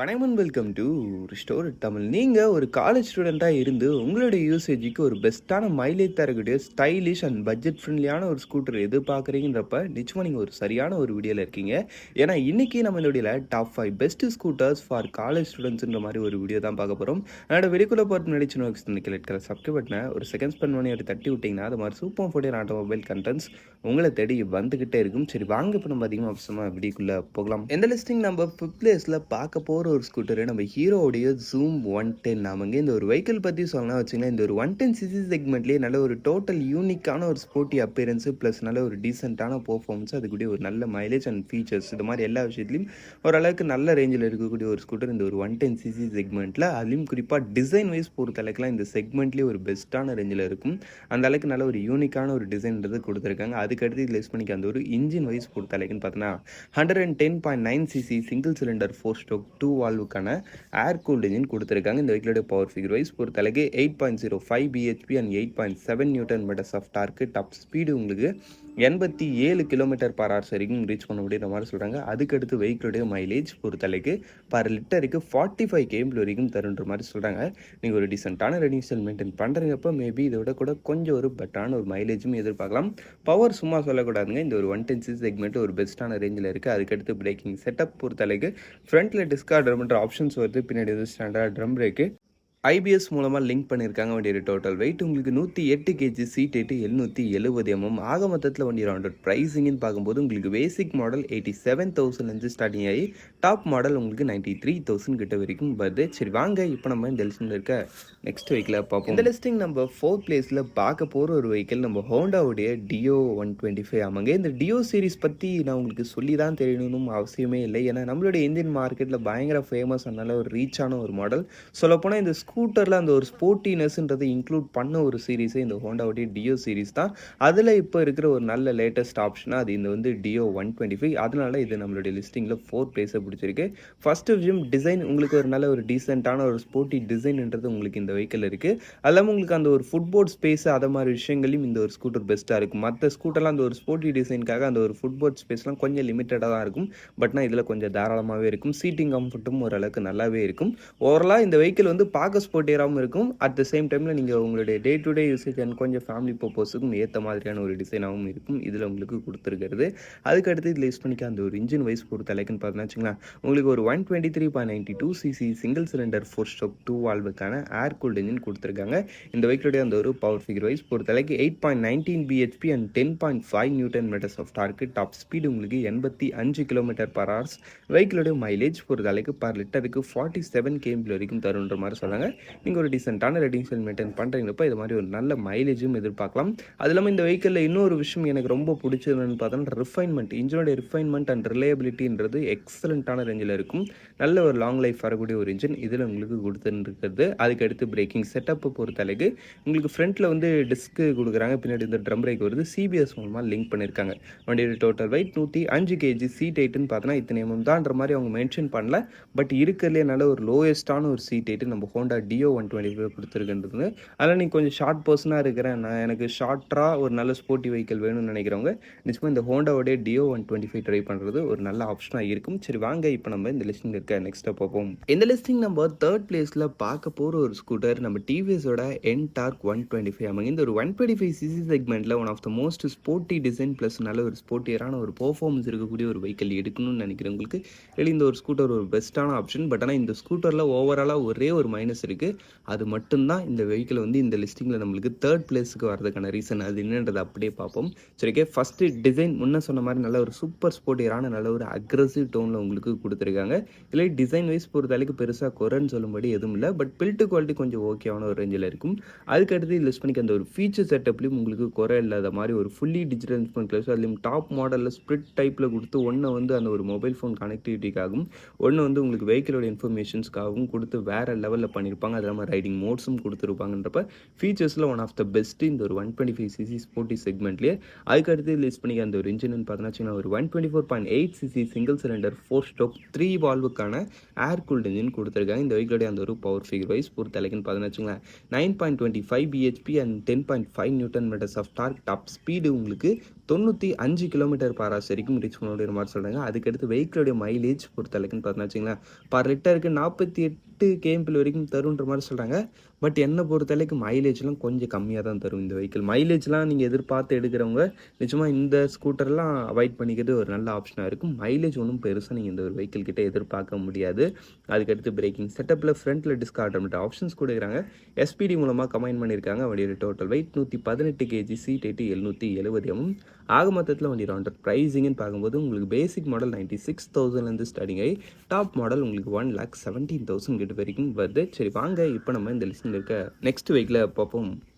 வணக்கம் welcome to restore Tamil. நீங்கள் ஒரு காலேஜ் ஸ்டூடெண்ட்டாக இருந்து உங்களுடைய யூசேஜுக்கு ஒரு பெஸ்ட்டான மைலேஜ் தரக்கூடிய ஸ்டைலிஷ் அண்ட் பட்ஜெட் ஃப்ரெண்ட்லியான ஒரு ஸ்கூட்டர் எதிர்பார்க்குறீங்கன்றப்ப நிச்சயமாக நீங்கள் ஒரு சரியான ஒரு வீடியோவில் இருக்கீங்க. ஏன்னா இன்றைக்கி நம்ம இந்த வீடியோவில் top 5 best scooters for college ஸ்டூடெண்ட்ஸுன்ற மாதிரி ஒரு வீடியோ தான் பார்க்க போகிறோம். என்னோட வீடியோக்குள்ளே போகிற முன்னாடி சின்ன வயசு இருக்கிற சப்ஸ்கிரைப் பட்டனை ஒரு செகண்ட் ஸ்பெண்ட் பண்ணி அப்படி தட்டி விட்டிங்கன்னா அது மாதிரி சூப்பர் ஃபோட்டோ ஆட்டோமொபைல் கண்டென்ட்ஸ் உங்களை தேடி வந்துக்கிட்டே இருக்கும். சரி வாங்க இப்போ நம்ம அதிகமாக அவசரமாக வீடியோக்குள்ளே போகலாம். எந்த லிஸ்டிங் நம்ம 5th பிளேஸில் பார்க்க போகிற ஒரு ஸ்கூட்டரு நம்ம ஹீரோவுடைய ஜூம் 110 நாமங்க. இந்த ஒரு வெஹிக்கிள் பற்றி சொல்லலாம் வச்சுங்களேன். இந்த ஒரு 110cc செக்மெண்ட்லேயே நல்ல ஒரு டோட்டல் யூனிக்கான ஒரு ஸ்போர்ட்டி அப்பியரன்ஸு ப்ளஸ் நல்ல ஒரு டீசெண்டான பர்ஃபார்மன்ஸ், அதுக்கூடிய ஒரு நல்ல மைலேஜ் அண்ட் ஃபீச்சர்ஸ், இது மாதிரி எல்லா விஷயத்துலையும் ஓரளவுக்கு நல்ல ரேஞ்சில் இருக்கக்கூடிய ஒரு ஸ்கூட்டர் இந்த ஒரு 110cc செக்மெண்ட்டில். அதுலேயும் குறிப்பாக டிசைன் வைஸ் பொறுத்த அளவுக்குலாம் இந்த செக்மெண்ட்லேயே ஒரு பெஸ்ட்டான ரேஞ்சில் இருக்கும். அந்த அளவுக்கு நல்ல ஒரு யூனிக்கான ஒரு டிசைன்றது கொடுத்துருக்காங்க. அதுக்கடுத்து இதில் யூஸ் பண்ணிக்க அந்த ஒரு இன்ஜின் வைஸ் பொறுத்த அளவுக்குன்னு பார்த்தீங்கன்னா 110.9cc சிங்கிள் சிலிண்டர் 4-stroke 2 வால்வுக்கான ஏர் கூல்டு இன்ஜின் கொடுத்துருக்காங்க. இந்த வெஹிக்கிளோட பவர் ஃபிகர் வைஸ் பொறுத்த அளவுக்கு 8.05 bhp and 8.7 newton meters of torque. Top speed உங்களுக்கு 87 km/h வரைக்கும் ரீச் பண்ண முடியுற மாதிரி சொல்கிறாங்க. அதுக்கடுத்து வெஹிக்கிளுடைய மைலேஜ் பொறுத்த அளவுக்கு பர் லிட்டருக்கு 45 km வரைக்கும் தருன்ற மாதிரி சொல்கிறாங்க. நீங்கள் ஒரு டீசெண்டான ரெடியூசல் மெயின்டைன் பண்ணுறப்ப மேபி இதை விட கூட கொஞ்சம் ஒரு பெட்டரான ஒரு மைலேஜும் எதிர்பார்க்கலாம். பவர் சும்மா சொல்லக்கூடாதுங்க. இந்த ஒரு 110cc செக்மெண்ட் ஒரு பெஸ்ட்டான ரேஞ்சில் இருக்குது. அதுக்கடுத்து பிரேக்கிங் செட்டப் பொறுத்த அளவுக்கு ஃப்ரண்ட்டில் டிஸ்கார்டர்மெண்ட் ஆப்ஷன்ஸ் வருது. பின்னாடி வந்து ஸ்டாண்டர்ட் ட்ரம் பிரேக்கு ஐபிஎஸ் மூலமாக லிங்க் பண்ணியிருக்காங்க. வண்டியோட டோட்டல் வெயிட் உங்களுக்கு 108 kg, சீட் ஹைட்டு 770 mm. ஆக மொத்தத்தில் வண்டியோட ப்ரைஸிங்னு பார்க்கும்போது உங்களுக்கு பேசிக் மாடல் 87,000 ஸ்டார்டிங் ஆகி டாப் மாடல் உங்களுக்கு 93,000 கிட்ட வரைக்கும் வருது. சரி வாங்க இப்போ நம்ம இந்த லிஸ்ட்டில் இருக்க நெக்ஸ்ட் வெஹிக்கிளை பார்ப்போம். இந்த லிஸ்டிங் நம்ம 4th பிளேஸில் பார்க்க போகிற ஒரு வெஹிக்கிள் நம்ம ஹோண்டாவுடைய டியோ 125 ஆமாங்க. இந்த டியோ சீரிஸ் பற்றி நான் உங்களுக்கு சொல்லி தான் தெரியணும்னு அவசியமே இல்லை. ஏன்னா நம்மளுடைய இந்தியன் மார்க்கெட்டில் பயங்கர ஃபேமஸ், அதனால ஒரு ரீச்சான ஒரு மாடல். சொல்லப்போனால் இந்த ஸ்கூட்டரில் அந்த ஒரு ஸ்போர்ட்டினஸ்ன்றதை இன்க்ளூட் பண்ண ஒரு சீரீஸே இந்த ஹோண்டாவுடைய டியோ சீரிஸ் தான். அதில் இப்போ இருக்கிற ஒரு நல்ல லேட்டஸ்ட் ஆப்ஷனாக அது இந்த வந்து டியோ 125. அதனால இது நம்மளுடைய லிஸ்டிங்கில் 4th பிளேஸை பிடிச்சிருக்கு. ஃபர்ஸ்ட் விஷயம் டிசைன், உங்களுக்கு ஒரு நல்ல ஒரு டீசெண்டான ஒரு ஸ்போர்ட்டி டிசைன்ன்றது உங்களுக்கு இந்த வெஹிக்கிள் இருக்குது. அது இல்லாமல் உங்களுக்கு அந்த ஒரு ஃபுட்போர்ட் ஸ்பேஸ் அதை மாதிரி விஷயங்களையும் இந்த ஒரு ஸ்கூட்டர் பெஸ்ட்டாக இருக்கும். மற்ற ஸ்கூட்டர்லாம் அந்த ஒரு ஸ்போர்ட்டி டிசைனுக்காக அந்த ஒரு ஃபுட்போர்ட் ஸ்பேஸ்லாம் கொஞ்சம் லிமிட்டடாக தான் இருக்கும். பட்னா இதில் கொஞ்சம் தாராளமாகவே இருக்கும். சீட்டிங் கம்ஃபர்ட்டும் ஓரளவுக்கு நல்லாவே இருக்கும். ஓவராலாக இந்த வெஹிக்கிள் வந்து பார்க்க ஸ்போர்ட்டியராகவும் இருக்கும். அட் த சேம் டைமில் நீங்கள் உங்களுடைய day to day usage and கொஞ்சம் ஃபேமிலி பர்பஸுக்கும் ஏற்ற மாதிரியான ஒரு டிசைனாகவும் இருக்கும் இதில் உங்களுக்கு கொடுத்துருக்கிறது. அதுக்கடுத்து இதில் யூஸ் பண்ணிக்க அந்த ஒரு இன்ஜின் வைஸ் பொறுத்த அளவுக்குன்னு பார்த்தீங்கன்னா வச்சுங்களேன், உங்களுக்கு ஒரு 123.92cc சிங்கிள் சிலிண்டர் 4-stroke 2 வால்வுக்கான ஏர் கூல்டு இன்ஜின் கொடுத்துருக்காங்க. இந்த வெஹிக்கிளுடைய அந்த ஒரு பவர் ஃபிகர் வைஸ் பொறுத்த அளவுக்கு 8.19 bhp and 10.5 newton meters of torque. Top speed உங்களுக்கு 85 km/h. வெஹிக்கிளுடைய மைலேஜ் பொறுத்த அளவுக்கு பர் லிட்டருக்கு 47 km வரைக்கும் தருன்ற மாதிரி சொன்னாங்க. நீங்கள் ஒரு டீசெண்டான ரெடியூசல் மெயின்டைன் பண்ணுறீங்கப்போ இது மாதிரி ஒரு நல்ல மைலேஜும் எதிர்பார்க்கலாம். அது இல்லாமல் இந்த வெஹிக்கிளில் இன்னொரு விஷயம் எனக்கு ரொம்ப பிடிச்சதுன்னு பார்த்தோன்னா ரிஃபைன்மெண்ட், இன்ஜினோட ரிஃபைன்மெண்ட் அண்ட் ரிலையபிலிட்டின்றது எக்ஸலண்ட்டான ரேஞ்சில் இருக்கும். நல்ல ஒரு லாங் லைஃப் வரக்கூடிய ஒரு இன்ஜின் இதில் உங்களுக்கு கொடுத்துருக்கிறது. அதுக்கடுத்து பிரேக்கிங் செட்டப்பை பொறுத்தளவுக்கு உங்களுக்கு ஃப்ரண்ட்டில் வந்து டிஸ்க்கு கொடுக்குறாங்க, பின்னாடி இந்த ட்ரம் பிரேக் வருது, சிபிஎஸ் மூலமாக லிங்க் பண்ணியிருக்காங்க. வண்டியோட டோட்டல் வெயிட் 105 kg, சீட் ஹைட்டுன்னு பார்த்தோன்னா இத்தனை தான்ற மாதிரி அவங்க மென்ஷன் பண்ணல. பட் இருக்கிறதுலே நல்ல ஒரு லோயஸ்டான ஒரு சீட் ஹைட்டு நம்ம ஹோண்டா டியோ 125 கொடுத்துருக்குன்றது. அதில் நீங்கள் கொஞ்சம் ஷார்ட் பர்சனாக இருக்கிறேன், நான் எனக்கு ஷார்ட்டாக ஒரு நல்ல ஸ்போர்ட்டி வெஹிக்கிள் வேணும்னு நினைக்கிறவங்க நிச்சயமாக இந்த ஹோண்டாவோடைய டியோ 125 ட்ரை பண்ணுறது ஒரு நல்ல ஆப்ஷனாக இருக்கும். சரி வாங்க இப்போ நம்ம இந்த லிஸ்டிங் இருக்க நெக்ஸ்ட்டாக பார்ப்போம். இந்த லிஸ்டிங் நம்ம 3rd பிளேஸில் பார்க்க போகிற ஒரு ஸ்கூட்டர் நம்ம டிவிஎஸோட என்டார்க் 125 ஆமாங்க. இந்த ஒரு 125cc செக்மெண்ட்டில் one of the most sporty design plus நல்ல ஒரு ஸ்போர்ட்டியரான ஒரு பர்ஃபார்மன்ஸ் இருக்கக்கூடிய ஒரு வெஹிக்கிள் எடுக்கணும்னு நினைக்கிறவங்களுக்கு இல்லை இந்த ஒரு ஸ்கூட்டர் ஒரு பெஸ்ட்டான ஆப்ஷன். பட் ஆனால் இந்த ஸ்கூட்டரில் ஓவராலாக ஒரே ஒரு மைனஸ் இருக்குது. அது மட்டும்தான் இந்த வெஹிக்கிள் வந்து இந்த லிஸ்டிங்கில் நம்மளுக்கு 3rd பிளேஸுக்கு வரதுக்கான ரீசன். அது என்னன்றதை அப்படியே பார்ப்போம். சரி ஓகே, ஃபஸ்ட்டு டிசைன் முன்ன சொன்ன மாதிரி நல்ல ஒரு சூப்பர் ஸ்போர்ட்டியரான நல்ல ஒரு அக்ரெசிவ் டோனில் உங்களுக்கு கொடுத்துருக்காங்க. இல்லை டிசைன் வைஸ் பொறுத்த அளவுக்கு பெருசாக குறைன்னு சொல்லும்படி எதுவும் இல்லை. பட் பில்ட் குவாலிட்டி கொஞ்சம் ஓகேவான ஒரு ரேஞ்சில் இருக்கும். அதுக்கடுத்து லிஸ்ட் பண்ணிக்க அந்த ஒரு ஃபீச்சர் செட்டப்லையும் உங்களுக்கு குறை இல்லாத மாதிரி ஒரு ஃபுல்லி டிஜிட்டல் இன்ஸ்ட்ருமெண்ட் கிளாஸ், அதுலேயும் டாப் மாடலில் ஸ்ப்ளிட் டைப்பில் கொடுத்து ஒன்று வந்து அந்த ஒரு மொபைல் ஃபோன் கனெக்டிவிட்டிக்காகவும் ஒன்று வந்து உங்களுக்கு வெஹிக்கிளோட இன்ஃபர்மேஷன்ஸ்க்காகவும் கொடுத்து வேறு லெவலில் பண்ணியிருப்பாங்க. அது இல்லாமல் ரைடிங் மோட்ஸும் கொடுத்துருப்பாங்கன்றப்ப ஃபீச்சர்ஸில் ஒன் ஆஃப் த பெஸ்ட் இந்த ஒரு 125cc ஸ்போர்ட்டி செக்மெண்ட்லேயே. அதுக்கடுத்து லிஸ்ட் பண்ணிக்க அந்த ஒரு இன்ஜின் பார்த்தீங்கன்னா ஒரு 124.8cc சிங்கிள் சிலிண்டர் 4-stroke 3 வால்வுக்கான ஏர் கூல்டு இன்ஜின் கொடுத்துருக்காங்க. இந்த வெஹிக்கிளோட அந்த ஒரு பவர் ஃபிகர் வைஸ் பொறுத்த அளவுக்குன்னு பார்த்தீங்கன்னா 9.25 bhp and 10.5 newton meters of torque. Top speed உங்களுக்கு 95 கிலோமீட்டர் பர் ஹவர்ஸ் வரைக்கும் ரீச் பண்ண முடியுற மாதிரி சொல்கிறாங்க. அதுக்கடுத்து வெஹிக்கிளோடைய மைலேஜ் பொறுத்தளவுக்குன்னு பார்த்தீங்கன்னா வச்சுங்களேன், பர் லிட்டருக்கு 48 கேஎம்பிள் வரைக்கும் தருன்ற மாதிரி சொல்கிறாங்க. பட் என்னை பொறுத்தளவுக்கு மைலேஜ்லாம் கொஞ்சம் கம்மியாக தான் தரும் இந்த வெஹிக்கிள். மைலேஜ்லாம் நீங்கள் எதிர்பார்த்து எடுக்கிறவங்க நிச்சயமாக இந்த ஸ்கூட்டர்லாம் அவாய்ட் பண்ணிக்கிறது ஒரு நல்ல ஆப்ஷனாக இருக்கும். மைலேஜ் ஒன்றும் பெருசாக நீங்கள் இந்த ஒரு வெஹிக்கிள் கிட்ட எதிர்பார்க்க முடியாது. அதுக்கடுத்து பிரேக்கிங் செட்டப்பில் ஃப்ரண்ட்டில் டிஸ்க் ஆட்டோமேட்டிக் ஆப்ஷன்ஸ் கொடுக்குறாங்க. எஸ்பிடி மூலமாக கம்பைன் பண்ணியிருக்காங்க. வண்டியோட total weight 118 KG, seat height 770 mm. ஆக மொத்தத்தில் வண்டி ரவுண்டர் ப்ரைஸிங்னு பார்க்கும்போது உங்களுக்கு பேசிக் மாடல் 96,000 ஸ்டார்டிங் ஆகி டாப் மாடல் உங்களுக்கு 1,17,000 கிட்ட வரைக்கும் வருது. சரி வாங்க இப்போ நம்ம இந்த லிஸ்ட்டில் இருக்க நெக்ஸ்ட் வெஹிக்கிளை பார்ப்போம்.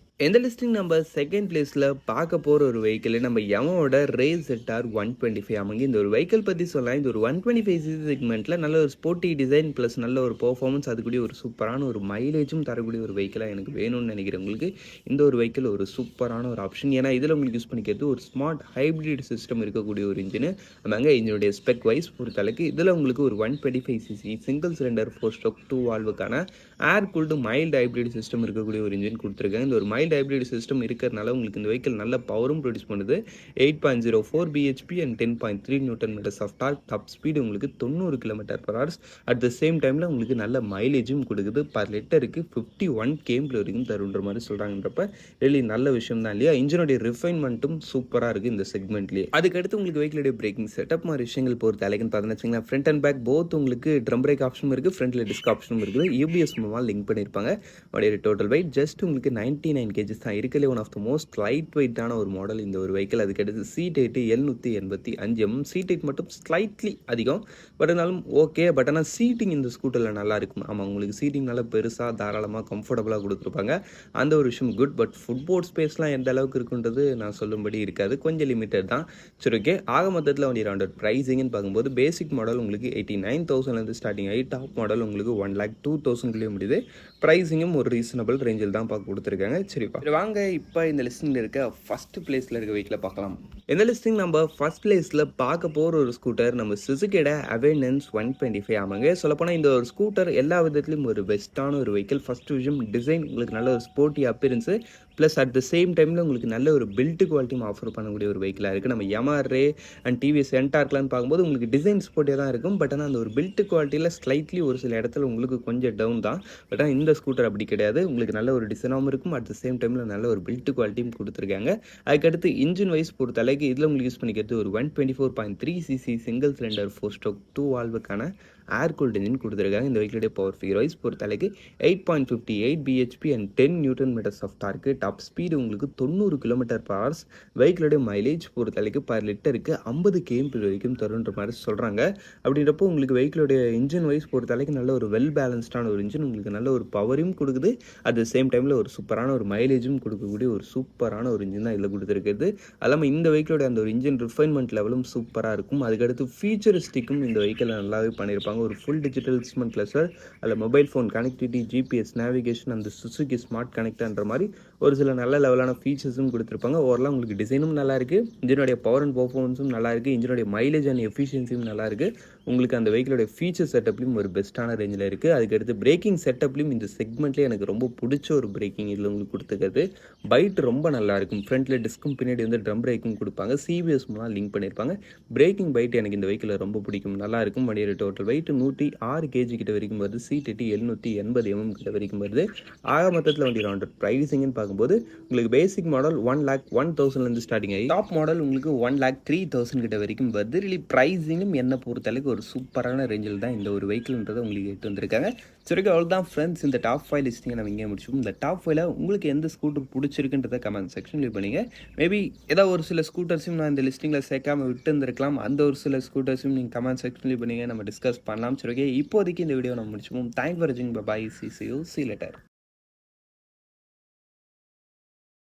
எந்த லிஸ்டிங் நம்ம செகண்ட் பிளேஸில் பார்க்க போகிற ஒரு வெஹிக்கிள் நம்ம யமோட ரேஸ் ZR 125 ஆமாங்க. இந்த ஒரு வெஹிக்கிள் பற்றி சொல்லலாம். இந்த ஒரு 125cc செக்மெண்ட்டில் நல்ல ஒரு ஸ்போர்ட்டி டிசைன் ப்ளஸ் நல்ல ஒரு பெர்ஃபார்மன்ஸ், அதுக்கூடிய ஒரு சூப்பரான ஒரு மைலேஜும் தரக்கூடிய ஒரு வெஹிக்கிளாக எனக்கு வேணும்னு நினைக்கிறவங்களுக்கு இந்த ஒரு வெஹிக்கிள் ஒரு சூப்பரான ஒரு ஆப்ஷன். ஏன்னா இதில் உங்களுக்கு யூஸ் பண்ணிக்கிறது ஒரு ஸ்மார்ட் ஹைப்ரிட் சிஸ்டம் இருக்கக்கூடிய ஒரு இன்ஜின். ஆமாங்க, இதனுடைய ஸ்பெக் வைஸ் பொறுத்தளவுக்கு இதில் உங்களுக்கு ஒரு 125cc சிங்கிள் சிலிண்டர் 4-stroke 2 வால்வுக்கான air cooled mild hybrid system இருக்கக்கூடிய ஒரு இன்ஜின் கொடுத்துருக்காங்க. இந்த ஒரு மைல்டு ஹைப்ரிட் சிஸ்டம் இருக்கிறதுனால உங்களுக்கு இந்த வெஹிக்கிள் நல்ல பவரும் ப்ரொடியூஸ் பண்ணுது. 8.04 bhp and 10.3 Nm of torque. Top speed உங்களுக்கு 90 km/h. அட் த சேம் டைமில் உங்களுக்கு நல்ல மைலேஜும் கொடுக்குது. பர் லிட்டருக்கு 51 km வரைக்கும் தருன்ற மாதிரி சொல்கிறாங்கன்றப்ப ரெலி நல்ல விஷயம் தான் இல்லையா. இன்ஜினுடைய ரிஃபைன்மெண்ட்டும் சூப்பராக இருக்குது இந்த செக்மெண்ட்லேயே. அதுக்கடுத்து உங்களுக்கு வெஹிக்கிளுடைய பிரேக்கிங் செட்டப் மாதிரி விஷயங்கள் பொறுத்த அலைக்குன்னு பார்த்தீங்கன்னா வச்சுங்களேன், ஃப்ரண்ட் அண்ட் பேக் போத் உங்களுக்கு ட்ரம் பிரேக் ஆப்ஷனும் இருக்குது, ஃப்ரண்ட்டில் டிஸ்க் ஆப்ஷனும் இருக்குது. EBS மூலமாக லிங்க் பண்ணியிருப்பாங்க. வண்டியோட டோட்டல் வெயிட் ஜஸ்ட் உங்களுக்கு 99 kg தான். இருக்கலே one of the most light வெயிட்டான ஒரு மாடல் இந்த ஒரு வெஹிக்கிள். அதுக்கடுத்து seat height 785 mm. Seat height மட்டும் ஸ்லைட்லி அதிகம், பட் இருந்தாலும் ஓகே. பட் ஆனால் சீட்டிங் இந்த ஸ்கூட்டரில் நல்லா இருக்கும். ஆமாம், உங்களுக்கு சீட்டிங் நல்லா பெருசாக தாராளமாக கம்ஃபர்டபுளாக கொடுத்துருப்பாங்க. அந்த ஒரு விஷயம் குட். பட் ஃபுட்போர்ட் ஸ்பேஸ்லாம் எந்த அளவுக்கு இருக்குன்றது நான் சொல்லும்படி இருக்காது, கொஞ்சம் லிமிட்டட் தான். சரி ஓகே. ஆக மொத்தத்தில் வண்டி ரவுண்டட் ப்ரைஸிங்னு பார்க்கும்போது பேசிக் மாடல் உங்களுக்கு 89,000 ஸ்டார்டிங் ஆகி டாப் மாடல் உங்களுக்கு 1,02,000 முடியுது. ப்ரைஸிங்கும் ஒரு ரீசனபிள் ரேஞ்சில் தான் பார்க்க கொடுத்துருக்காங்க. சரி வாங்க இப்போ இந்த லிஸ்டிங்கில் இருக்க ஃபர்ஸ்ட் பிளேஸில் இருக்க வெஹிக்கிளை பார்க்கலாம். இந்த லிஸ்டிங் நம்ம ஃபர்ஸ்ட் பிளேஸில் பார்க்க போகிற ஒரு ஸ்கூட்டர் நம்ம சுசுகியோட அவேர்னன்ஸ் 125 ஆமாங்க. சொல்லப்போனால் இந்த ஒரு ஸ்கூட்டர் எல்லா விதத்துலையும் ஒரு பெஸ்ட்டான ஒரு வெஹிக்கிள். ஃபர்ஸ்ட் விஷயம் டிசைன், உங்களுக்கு நல்ல ஒரு sporty appearance plus at the same டைமில் உங்களுக்கு நல்ல ஒரு பில்ட் குவாலிட்டியும் ஆஃபர் பண்ணக்கூடிய ஒரு வெஹிக்கிளாக இருக்குது. நம்ம Yamaha Ray அண்ட் TVS Ntorqலாம் பார்க்கும்போது உங்களுக்கு டிசைன் ஸ்போர்ட்டியாக தான் இருக்கும். பட் ஆனால் அந்த ஒரு பில்ட் குவாலிட்டியில் ஸ்லைட்லி ஒரு சில இடத்துல உங்களுக்கு கொஞ்சம் டவுன் தான். பட் ஆனால் இந்த ஸ்கூட்டர் அப்படி கிடையாது. உங்களுக்கு நல்ல ஒரு டிசைனாகவும் இருக்கும், அட் த சேம் டைமில் நல்ல ஒரு பில்ட் குவாலிட்டியும் கொடுத்துருக்காங்க. அதுக்கடுத்து இன்ஜின் வைஸ் பொறுத்த அளவுக்கு இதில் உங்களுக்கு யூஸ் பண்ணிக்கிறது ஒரு 124.3cc சிங்கிள் சிலிண்டர் 4-stroke 2 வால்வுக்கான ஏர் கூல்டு இன்ஜின் கொடுத்துருக்காங்க. இந்த வெஹிக்கிளுடைய பவர் ஃபிகர் வைஸ் பொறுத்த அளவுக்கு 8.58 bhp and 10 Nm of torque. Top speed உங்களுக்கு 90 km/h. வெஹிக்கிளுடைய மைலேஜ் பொறுத்த அளவுக்கு பர் லிட்டருக்கு 50 km வரைக்கும் தருன்ற மாதிரி சொல்கிறாங்க. அப்படின்றப்போ உங்களுக்கு வெஹிக்கிளுடைய இன்ஜின் வைஸ் பொறுத்த அளவுக்கு நல்ல ஒரு வெல் பேலன்ஸ்டான ஒரு இன்ஜின், உங்களுக்கு நல்ல ஒரு பவரையும் கொடுக்குது, அட் த சேம் டைமில் ஒரு சூப்பரான ஒரு மைலேஜும் கொடுக்கக்கூடிய ஒரு சூப்பரான ஒரு இன்ஜின் தான் இதில் கொடுத்துருக்குது. அது இல்லாமல் இந்த வெஹிக்கிளோட அந்த ஒரு இன்ஜின் ரிஃபைன்மெண்ட் லெவலும் சூப்பராக இருக்கும். அதுக்கடுத்து ஃபீச்சரிஸ்டிக்கும் இந்த வெஹிக்கிள் நல்லாவே பண்ணியிருப்பாங்க. ஒரு ஃபுல் டிஜிட்டல் இன்ஸ்ட்ருமெண்ட் கிளஸ்டர், அதில் mobile phone connectivity, GPS navigation, அந்த சுசுகி ஸ்மார்ட் கனெக்டர்ன்ற மாதிரி ஒரு சில நல்ல லெவலான ஃபீச்சர்ஸும் கொடுத்துருப்பாங்க. ஓவரால் உங்களுக்கு டிசைனும் நல்லா இருக்குது, இன்ஜினுடைய பவர் அண்ட் பர்ஃபார்மன்ஸும் நல்லா இருக்குது, இன்ஜினுடைய மைலேஜ் அண்ட் எஃபிஷியன்சியும் நல்லா இருக்குது. உங்களுக்கு அந்த வெஹிக்கிளோட ஃபீச்சர் செட்டப்லையும் ஒரு பெஸ்ட்டான ரேஞ்சில் இருக்குது. அதுக்கடுத்து பிரேக்கிங் செட்டப்லையும் இந்த செக்மெண்ட்லேயே எனக்கு ரொம்ப பிடிச்ச ஒரு பிரேக்கிங் இதில் உங்களுக்கு கொடுத்துருக்கிறது. பைட் ரொம்ப நல்லா இருக்கும். ஃப்ரண்ட்டில் டிஸ்க்கும் பின்னாடி வந்து ட்ரம் பிரேக்கும் கொடுப்பாங்க. CBS மூலம் லிங்க் பண்ணியிருப்பாங்க. பிரேக்கிங் பைட் எனக்கு இந்த வெஹிக்கிள் ரொம்ப பிடிக்கும், நல்லா இருக்கும். வண்டியோட டோட்டல் வெயிட் 106 kg கிட்ட வரைக்கும் வருது. சீட் ஹைட் 780 mm கிட்ட வரைக்கும் வருது. ஆக மொத்தத்தில் வண்டி ரவுண்டட் ப்ரைஸிங்னு பார்க்கும்போது உங்களுக்கு பேசிக் மாடல் 1,01,000 ஸ்டார்டிங் ஆகி டாப் மாடல் உங்களுக்கு 1,03,000 கிட்ட வரைக்கும் வருது. ரிலி ப்ரைஸிங்கும் என்ன பொறுத்தளவுக்கு ஒரு சூப்பரான ரேஞ்சில் தான் இந்த ஒரு வெஹிக்கிள்ன்றதை உங்களுக்கு எடுத்து வந்திருக்காங்க. சரி அவ்வளோதான் ஃப்ரெண்ட்ஸ், இந்த டாப் 5 லிஸ்டிங்கை நம்ம இங்கே முடிச்சோம். இந்த டாப் 5ல உங்களுக்கு எந்த ஸ்கூட்டர் பிடிச்சிருக்குன்றதை கமெண்ட் செக்ஷன் லீவ் பண்ணுங்க. மேபி ஏதாவது ஒரு சில ஸ்கூட்டர்ஸையும் நான் இந்த லிஸ்டிங்கில் சேர்க்காம விட்டு இருந்திருக்கலாம். அந்த ஒரு சில ஸ்கூட்டர்ஸையும் நீங்கள் கமெண்ட் செக்ஷன் லீவ் பண்ணுங்க, நம்ம டிஸ்கஸ் பண்ணலாம். சரி ஓகே, இப்போதைக்கு இந்த வீடியோ நம்ம முடிச்சுப்போம். தேங்க் ஃபார் வாட்சிங். பை. See you later.